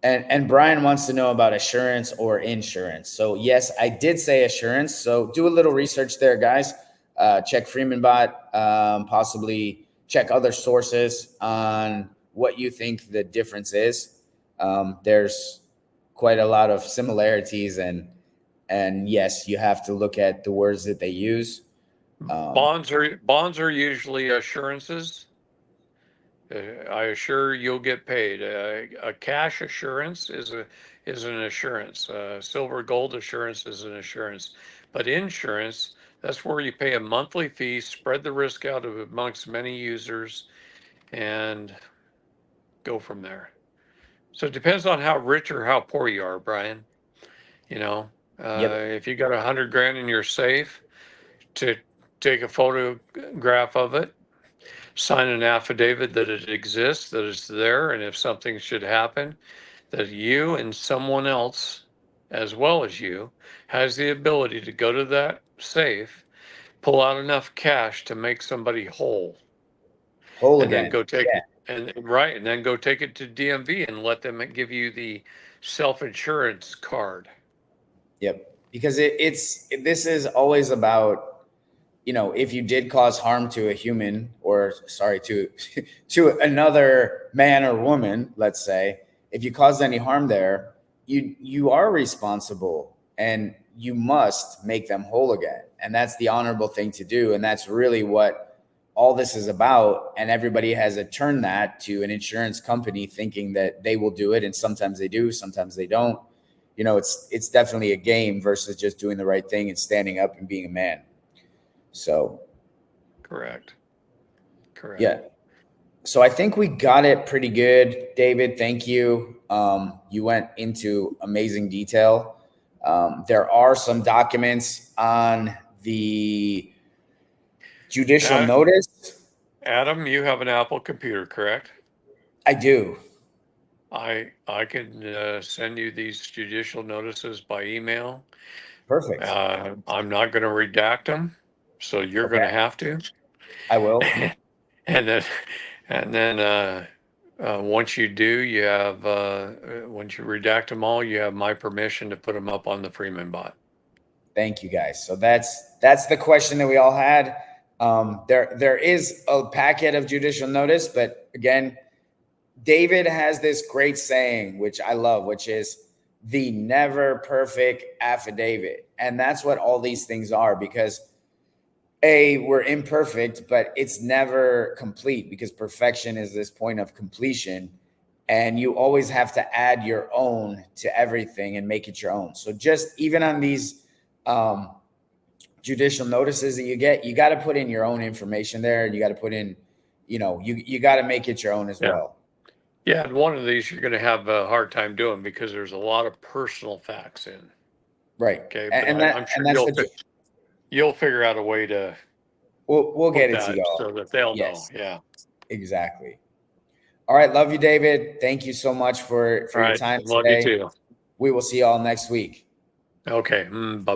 And Brian wants to know about assurance or insurance. So yes, I did say assurance. So do a little research there, guys. Check FreemanBot, possibly check other sources on what you think the difference is. There's quite a lot of similarities, and yes, you have to look at the words that they use. Bonds are usually assurances. I assure you'll get paid. A cash assurance is an assurance. Silver gold assurance is an assurance. But insurance, that's where you pay a monthly fee, spread the risk out amongst many users, and go from there. So it depends on how rich or how poor you are, Brian. You know, Yep. if you got 100 grand in your safe, to take a photograph of it, sign an affidavit that it exists, that it's there, and if something should happen, that you and someone else, as well as you, has the ability to go to that safe, pull out enough cash to make somebody whole, Whole and then again. go take Yeah. it, and then go take it to DMV and let them give you the self-insurance card. Yep. Because this is always about, if you did cause harm to a human, or sorry, to to another man or woman, let's say, if you caused any harm there, you are responsible, and you must make them whole again. And that's the honorable thing to do. And that's really what all this is about. And everybody has turned that to an insurance company, thinking that they will do it. And sometimes they do, sometimes they don't. It's definitely a game versus just doing the right thing and standing up and being a man. So, Correct. yeah. So I think we got it pretty good, David. Thank you. You went into amazing detail. There are some documents on the judicial notice. Adam, you have an Apple computer, correct? I do. I can send you these judicial notices by email. Perfect. I'm not going to redact them, so you're going Okay. to have to. I will. And then, once you do, you have once you redact them all, you have my permission to put them up on the Freeman bot. Thank you, guys. So that's the question that we all had. There is a packet of judicial notice, but again, David has this great saying, which I love, which is the never perfect affidavit. And that's what all these things are, because we're imperfect, but it's never complete, because perfection is this point of completion. And you always have to add your own to everything and make it your own. So just even on these judicial notices that you get, you got to put in your own information there. And you got to put in, you got to make it your own as well. Yeah, and one of these you're going to have a hard time doing because there's a lot of personal facts in. Right. Okay, And but I'm sure you'll figure out a way to we'll get it to y'all so that they'll know. Yeah. Exactly. All right. Love you, David. Thank you so much for your time Love today. you too. We will see you all next week. Okay. Bye.